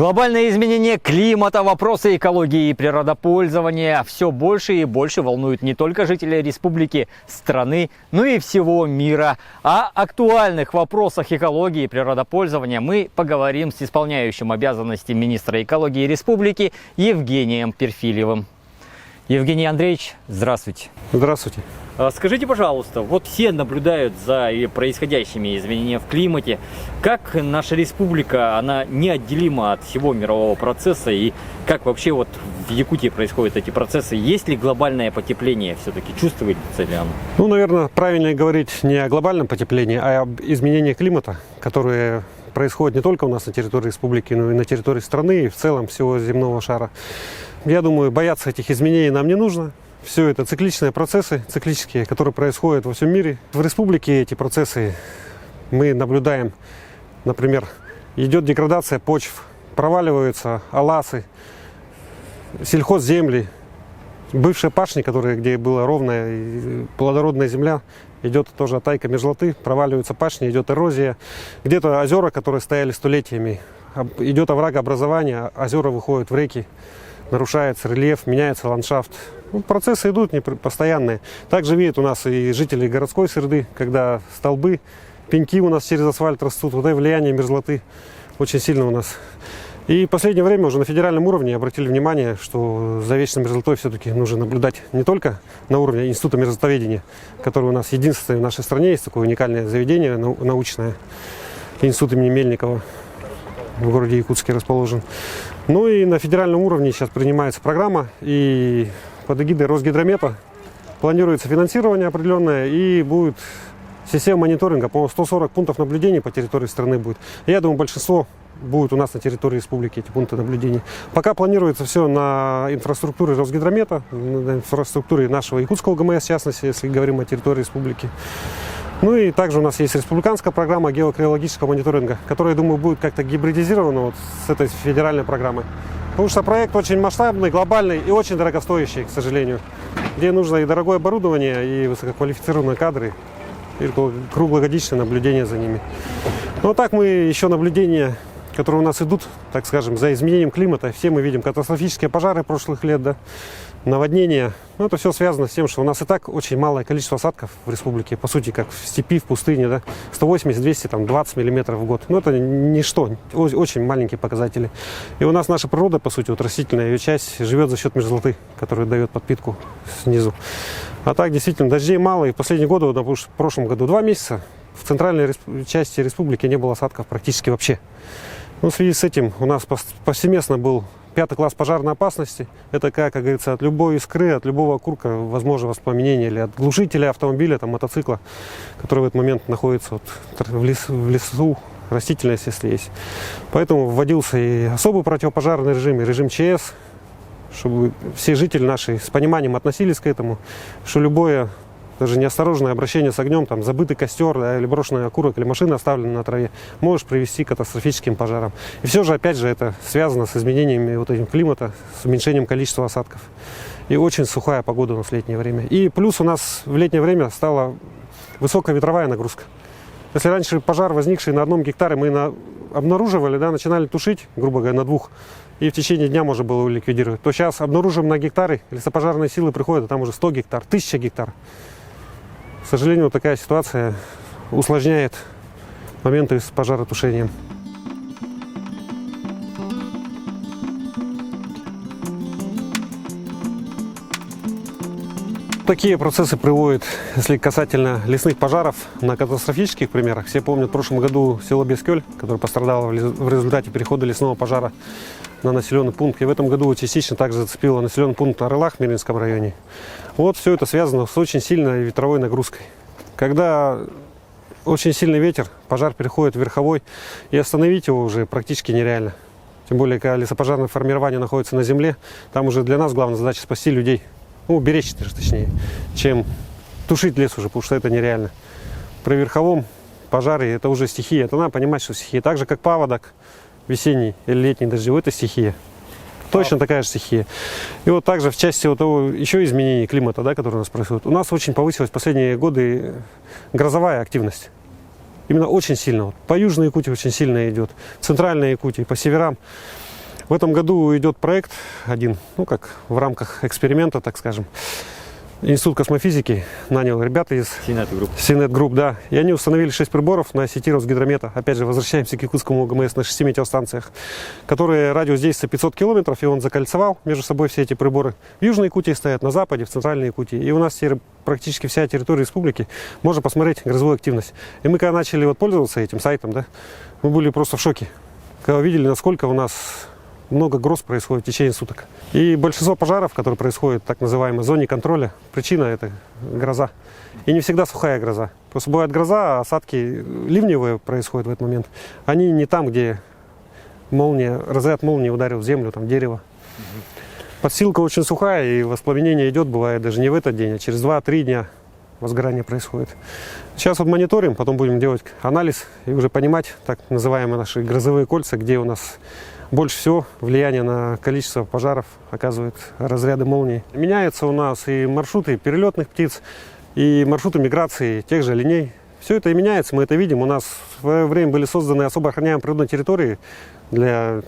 Глобальные изменения климата, вопросы экологии и природопользования все больше и больше волнуют не только жителей республики, страны, но и всего мира. О актуальных вопросах экологии и природопользования мы поговорим с исполняющим обязанности министра экологии республики Евгением Перфильевым. Евгений Андреевич, здравствуйте. Здравствуйте. Скажите, пожалуйста, вот все наблюдают за происходящими изменениями в климате. Как наша республика, она неотделима от всего мирового процесса? И как вообще вот в Якутии происходят эти процессы? Есть ли глобальное потепление все-таки? Чувствуется ли оно? Ну, наверное, правильнее говорить не о глобальном потеплении, а об изменении климата, которые происходят не только у нас на территории республики, но и на территории страны и в целом всего земного шара. Я думаю, бояться этих изменений нам не нужно. Все это цикличные процессы, циклические, которые происходят во всем мире. В республике эти процессы мы наблюдаем, например, идет деградация почв, проваливаются аласы, сельхозземли, бывшие пашни, где была ровная и плодородная земля, идет тоже оттайка мерзлоты, проваливаются пашни, идет эрозия. Где-то озера, которые стояли столетиями, идет оврагообразование, озера выходят в реки, нарушается рельеф, меняется ландшафт. Ну, процессы идут постоянные. Также видят у нас и жители городской среды, когда столбы, пеньки у нас через асфальт растут, вот это влияние мерзлоты очень сильно у нас. И в последнее время уже на федеральном уровне обратили внимание, что за вечной мерзлотой все-таки нужно наблюдать не только на уровне Института мерзлотоведения, который у нас единственное в нашей стране, есть такое уникальное заведение научное, Институт имени Мельникова в городе Якутске расположен. Ну и на федеральном уровне сейчас принимается программа, и под эгидой Росгидромета планируется финансирование определенное, и будет система мониторинга, по-моему, 140 пунктов наблюдений по территории страны будет. Я думаю, большинство будет у нас на территории республики, эти пункты наблюдений. Пока планируется все на инфраструктуре Росгидромета, на инфраструктуре нашего Якутского ГМС, в частности, если говорим о территории республики. Ну и также у нас есть республиканская программа геокриологического мониторинга, которая, я думаю, будет как-то гибридизирована вот с этой федеральной программой. Потому что проект очень масштабный, глобальный и очень дорогостоящий, к сожалению, где нужно и дорогое оборудование, и высококвалифицированные кадры, и круглогодичное наблюдение за ними. Но так мы еще наблюдения, которые у нас идут, так скажем, за изменением климата. Все мы видим катастрофические пожары прошлых лет, да, наводнения. Ну, это все связано с тем, что у нас и так очень малое количество осадков в республике, по сути, как в степи, в пустыне, да, 180-220 миллиметров в год. Но это ничто, очень маленькие показатели. И у нас наша природа, по сути, вот растительная ее часть, живет за счет мерзлоты, которая дает подпитку снизу. А так, действительно, дождей мало, и в последние годы, в прошлом году 2 месяца, в центральной части республики не было осадков практически вообще. Ну, в связи с этим у нас повсеместно был 5-й класс пожарной опасности. Это, как говорится, от любой искры, от любого окурка возможно воспламенение, или от глушителя автомобиля, там, мотоцикла, который в этот момент находится вот в лесу, растительность, если есть. Поэтому вводился и особый противопожарный режим, и режим ЧС, чтобы все жители наши с пониманием относились к этому, что любое даже неосторожное обращение с огнем, там, забытый костер, да, или брошенный окурок, или машина оставленная на траве, может привести к катастрофическим пожарам. И все же, опять же, это связано с изменениями вот этим климата, с уменьшением количества осадков. И очень сухая погода у нас в летнее время. И плюс у нас в летнее время стала высокая ветровая нагрузка. Если раньше пожар, возникший на 1 гектаре, мы обнаруживали, да, начинали тушить, грубо говоря, на 2, и в течение дня можно было его ликвидировать, то сейчас обнаружим на гектары, лесопожарные силы приходят, а там уже 100 гектар, 1000 гектар. К сожалению, вот такая ситуация усложняет моменты с пожаротушением. Такие процессы приводят, если касательно лесных пожаров, на катастрофических примерах. Все помнят в прошлом году село Бескёль, которое пострадало в результате перехода лесного пожара на населенный пункт. И в этом году частично также зацепило населенный пункт Орлах в Мирнинском районе. Вот все это связано с очень сильной ветровой нагрузкой. Когда очень сильный ветер, пожар переходит в верховой, и остановить его уже практически нереально. Тем более, когда лесопожарное формирование находится на земле, там уже для нас главная задача спасти людей. Ну, беречь, точнее, чем тушить лес уже, потому что это нереально. При верховом пожаре это уже стихия. Это надо понимать, что стихия. Так же, как паводок весенний или летний дождевой, это стихия. Точно такая же стихия. И вот также в части вот того еще изменений климата, да, которые у нас происходят, у нас очень повысилась в последние годы грозовая активность. Именно очень сильно. Вот по Южной Якутии очень сильно идет, в Центральной Якутии, по северам. В этом году идет проект один, ну как в рамках эксперимента, так скажем. Институт космофизики нанял ребята из Синет Групп, да. И они установили 6 приборов на сети Росгидромета. Опять же, возвращаемся к Якутскому ГМС на 6 метеостанциях, которые радиус действия 500 километров, и он закольцевал между собой все эти приборы. В Южной Якутии стоят, на Западе, в Центральной Якутии. И у нас практически вся территория республики можно посмотреть грозовую активность. И мы когда начали пользоваться этим сайтом, да, мы были просто в шоке, когда увидели, насколько у нас много гроз происходит в течение суток. И большинство пожаров, которые происходят в так называемой зоне контроля, причина это гроза. И не всегда сухая гроза. Просто бывает гроза, а осадки ливневые происходят в этот момент. Они не там, где разряд молнии ударил в землю, там дерево. Подстилка очень сухая, и воспламенение идет, бывает даже не в этот день, а через 2-3 дня возгорание происходит. Сейчас мониторим, потом будем делать анализ и уже понимать так называемые наши грозовые кольца, где у нас больше всего влияние на количество пожаров оказывают разряды молний. Меняются у нас и маршруты перелетных птиц, и маршруты миграции тех же оленей. Все это и меняется, мы это видим. У нас в свое время были созданы особо охраняемые природные территории для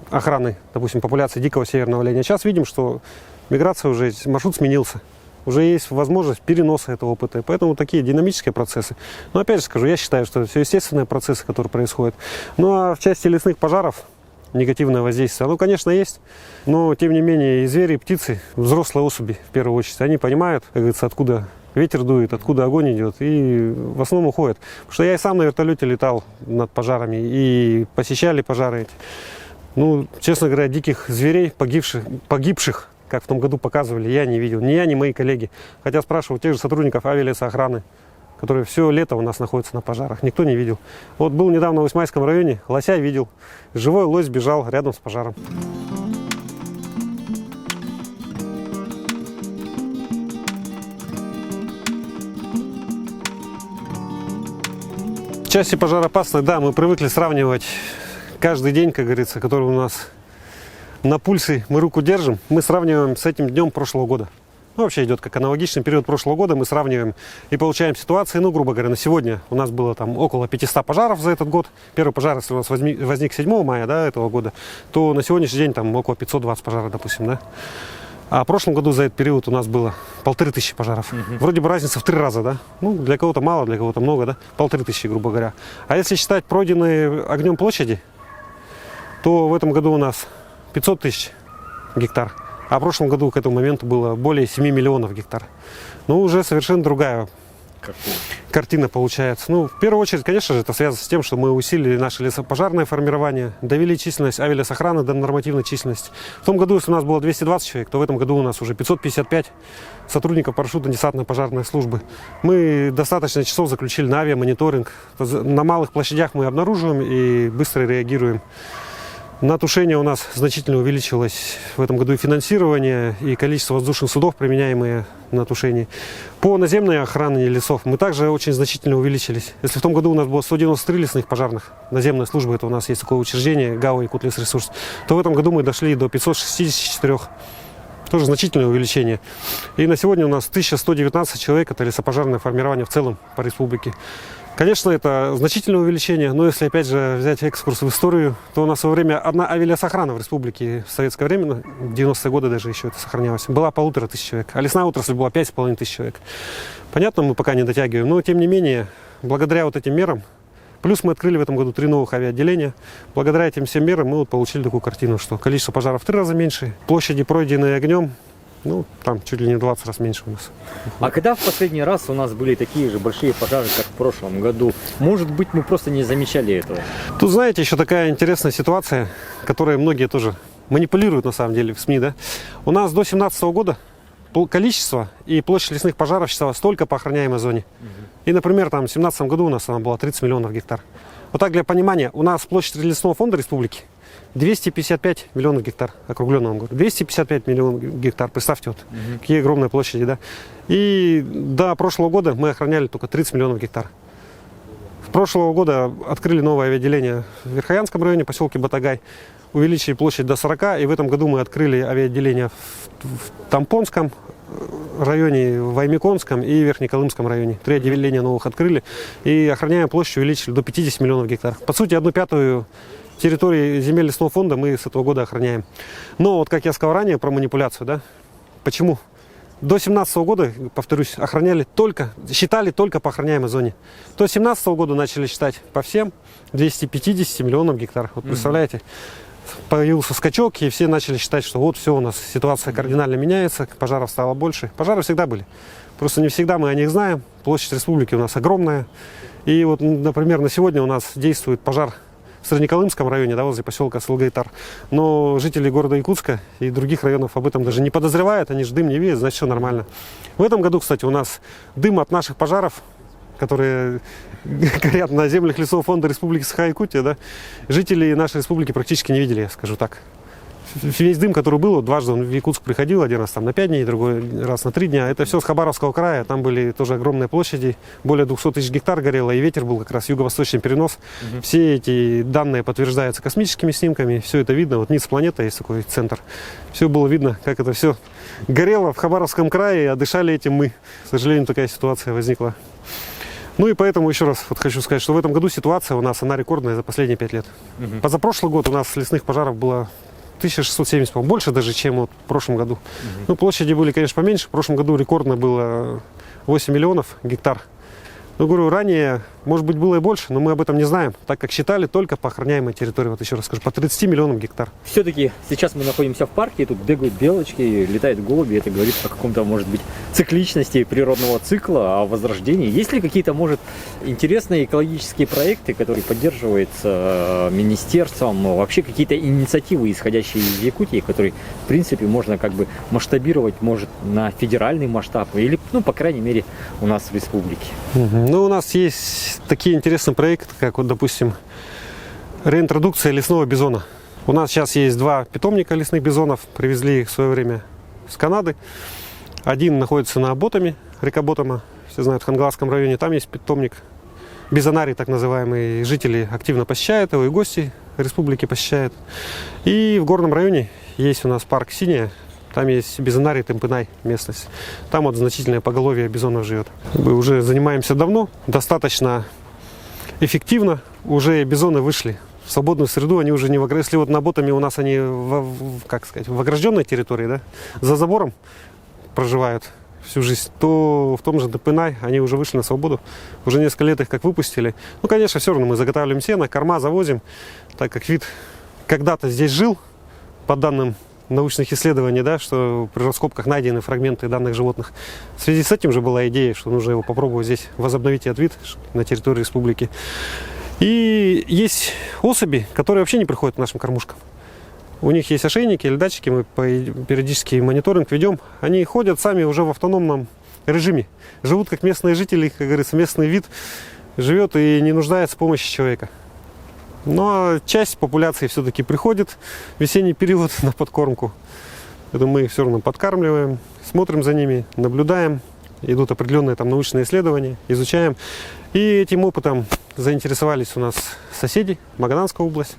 охраны, допустим, популяции дикого северного оленя. Сейчас видим, что миграция уже, маршрут сменился. Уже есть возможность переноса этого опыта. И поэтому такие динамические процессы. Но опять же скажу, я считаю, что это все естественные процессы, которые происходят. Ну а в части лесных пожаров негативное воздействие, оно, конечно, есть. Но, тем не менее, и звери, и птицы, взрослые особи, в первую очередь, они понимают, как говорится, откуда ветер дует, откуда огонь идет, и в основном уходят. Потому что я и сам на вертолете летал над пожарами, и посещали пожары эти. Ну, честно говоря, диких зверей, погибших, как в том году показывали, я не видел. Ни я, ни мои коллеги. Хотя спрашивал тех же сотрудников авиалесоохраны, которые все лето у нас находятся на пожарах. Никто не видел. Вот был недавно в Восьмайском районе, лося видел. Живой лось бежал рядом с пожаром. В части пожароопасности, да, мы привыкли сравнивать каждый день, как говорится, который у нас на пульсе, мы руку держим, мы сравниваем с этим днем прошлого года. Ну, вообще идет как аналогичный период прошлого года, мы сравниваем и получаем ситуации, ну, грубо говоря, на сегодня у нас было там около 500 пожаров за этот год. Первый пожар, если у нас возник 7 мая, да, этого года, то на сегодняшний день там около 520 пожаров, допустим, да. А в прошлом году за этот период у нас было 1500 пожаров. Вроде бы разница в 3 раза, да. Ну, для кого-то мало, для кого-то много, да. 1500, грубо говоря. А если считать пройденные огнем площади, то в этом году у нас 500 тысяч гектар. А в прошлом году к этому моменту было более 7 миллионов гектар. Ну, уже совершенно другая картина получается. Ну, в первую очередь, конечно же, это связано с тем, что мы усилили наше лесопожарное формирование, довели численность авиалесохраны до нормативной численности. В том году, если у нас было 220 человек, то в этом году у нас уже 555 сотрудников парашютно-десантной пожарной службы. Мы достаточно часов заключили на авиамониторинг. На малых площадях мы обнаруживаем и быстро реагируем. На тушение у нас значительно увеличилось в этом году и финансирование, и количество воздушных судов, применяемые на тушение. По наземной охране лесов мы также очень значительно увеличились. Если в том году у нас было 193 лесных пожарных, наземная служба, это у нас есть такое учреждение, ГАО Якутлесресурс, то в этом году мы дошли до 564. Тоже значительное увеличение. И на сегодня у нас 1119 человек, это лесопожарное формирование в целом по республике. Конечно, это значительное увеличение, но если опять же взять экскурс в историю, то у нас во время одна авиалесохрана в республике в советское время, в 90-е годы даже еще это сохранялось, была 1500 человек, а лесная отрасль была 5500 человек. Понятно, мы пока не дотягиваем, но тем не менее, благодаря вот этим мерам, плюс мы открыли в этом году 3 новых авиаотделения, благодаря этим всем мерам мы вот получили такую картину, что количество пожаров в 3 раза меньше, площади, пройденные огнем, ну, там чуть ли не 20 раз меньше у нас. А когда в последний раз у нас были такие же большие пожары, как в прошлом году? Может быть, мы просто не замечали этого? Тут, знаете, еще такая интересная ситуация, которой многие тоже манипулируют, на самом деле, в СМИ, да? У нас до 2017 года количество и площадь лесных пожаров считалось только по охраняемой зоне. И, например, там, в 2017 году у нас она была 30 миллионов гектар. Вот так для понимания, у нас площадь лесного фонда республики 255 миллионов гектар, округленно вам говорю. 255 миллионов гектар, представьте, вот, какие огромные площади, да. И до прошлого года мы охраняли только 30 миллионов гектар. С прошлого года открыли новое авиаотделение в Верхоянском районе, поселке Батагай, увеличили площадь до 40, и в этом году мы открыли авиаотделение в Тампонском районе, в Аймиконском и Верхнеколымском районе. 3 отделения новых открыли, и охраняемую площадь увеличили до 50 миллионов гектар. По сути, 1/5 территории земель лесного фонда мы с этого года охраняем. Но вот как я сказал ранее про манипуляцию, да, почему? До 2017 года, повторюсь, считали только по охраняемой зоне. До 2017 года начали считать по всем 250 миллионам гектар. Вот представляете, появился скачок, и все начали считать, что вот все, у нас ситуация кардинально меняется, пожаров стало больше. Пожары всегда были. Просто не всегда мы о них знаем. Площадь республики у нас огромная. И вот, например, на сегодня у нас действует пожар в Среднеколымском районе, да, возле поселка Сылгайтар. Но жители города Якутска и других районов об этом даже не подозревают, они же дым не видят, значит, все нормально. В этом году, кстати, у нас дым от наших пожаров, которые горят на землях лесового фонда Республики Саха-Якутия, да, жители нашей республики практически не видели, я скажу так. Весь дым, который был, вот дважды он в Якутск приходил, один раз там на 5 дней, другой раз на 3 дня. Это все с Хабаровского края, там были тоже огромные площади, более 200 тысяч гектар горело, и ветер был как раз юго-восточный перенос. Все эти данные подтверждаются космическими снимками, все это видно. Вот НИЦ планета, есть такой центр. Все было видно, как это все горело в Хабаровском крае, а дышали этим мы. К сожалению, такая ситуация возникла. Ну и поэтому еще раз вот хочу сказать, что в этом году ситуация у нас, она рекордная за последние 5 лет. Позапрошлый год у нас лесных пожаров было 1670, по-моему, больше даже, чем вот в прошлом году. Ну, площади были, конечно, поменьше. В прошлом году рекордно было 8 миллионов гектар. Ну, говорю, ранее, может быть, было и больше, но мы об этом не знаем, так как считали только по охраняемой территории. Вот еще раз скажу, по 30 миллионам гектар. Все-таки сейчас мы находимся в парке, тут бегают белочки, летают голуби. Это говорит о каком-то, может быть, цикличности природного цикла, о возрождении. Есть ли какие-то, может, интересные экологические проекты, которые поддерживаются министерством? Вообще какие-то инициативы, исходящие из Якутии, которые, в принципе, можно как бы масштабировать, может, на федеральный масштаб или, ну, по крайней мере, у нас в республике? Ну, у нас есть такие интересные проекты, как, вот, допустим, реинтродукция лесного бизона. У нас сейчас есть 2 питомника лесных бизонов, привезли их в свое время с Канады. Один находится на Ботаме, река Ботама, все знают, в Хангаласском районе, там есть питомник, бизонарий так называемый, жители активно посещают его, и гости республики посещают. И в горном районе есть у нас парк Синяя. Там есть бизонарий Темпынай, местность. Там вот значительное поголовье бизонов живет. Мы уже занимаемся давно, достаточно эффективно. Уже бизоны вышли в свободную среду, они уже не в огражденной. Если вот на Ботами у нас они в огражденной территории, да, за забором проживают всю жизнь, то в том же Темпынай они уже вышли на свободу. Уже несколько лет их как выпустили. Ну, конечно, все равно мы заготавливаем сено, корма завозим, так как вид когда-то здесь жил, по данным научных исследований, да, что при раскопках найдены фрагменты данных животных. В связи с этим же была идея, что нужно его попробовать здесь возобновить этот вид на территории республики. И есть особи, которые вообще не приходят к нашим кормушкам. У них есть ошейники или датчики, мы периодически мониторинг ведем. Они ходят сами уже в автономном режиме. Живут как местные жители, как говорится, местный вид живет и не нуждается в помощи человека. Но часть популяции все-таки приходит в весенний период на подкормку. Это мы их все равно подкармливаем, смотрим за ними, наблюдаем. Идут определенные там научные исследования, изучаем. И этим опытом заинтересовались у нас соседи, Магаданская область.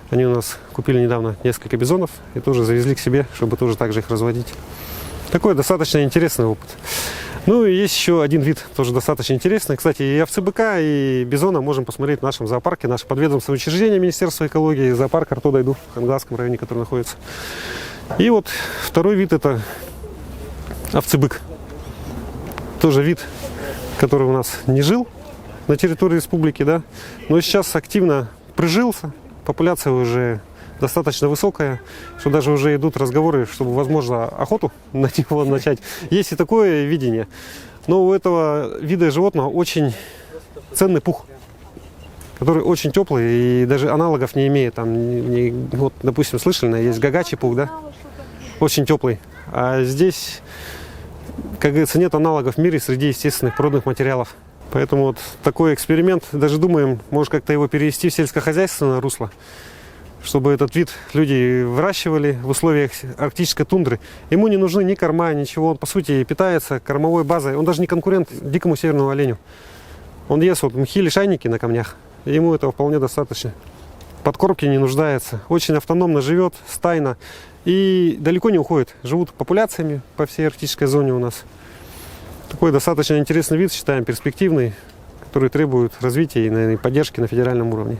Они у нас купили недавно несколько бизонов и тоже завезли к себе, чтобы тоже так же их разводить. Такой достаточно интересный опыт. Ну и есть еще один вид, тоже достаточно интересный. Кстати, и овцы быка, и бизона можем посмотреть в нашем зоопарке. Наше подведомственное учреждение Министерства экологии, зоопарк Артодайду в Хангаласском районе, который находится. И вот второй вид — это овцы-бык. Тоже вид, который у нас не жил на территории республики, да, но сейчас активно прижился. Популяция уже достаточно высокая, что даже уже идут разговоры, чтобы, возможно, охоту на него начать. Есть и такое видение. Но у этого вида животного очень ценный пух, который очень теплый и даже аналогов не имеет. Там, вот, допустим, слышали, есть гагачий пух, да? Очень теплый. А здесь, как говорится, нет аналогов в мире среди естественных природных материалов. Поэтому вот такой эксперимент, даже думаем, может как-то его перевести в сельскохозяйственное русло, чтобы этот вид люди выращивали в условиях арктической тундры. Ему не нужны ни корма, ничего. Он, по сути, питается кормовой базой. Он даже не конкурент дикому северному оленю. Он ест вот мхи, лишайники на камнях. И ему этого вполне достаточно. Подкормки не нуждается. Очень автономно живет, стайно. И далеко не уходит. Живут популяциями по всей арктической зоне у нас. Такой достаточно интересный вид, считаем, перспективный, который требует развития и, наверное, поддержки на федеральном уровне.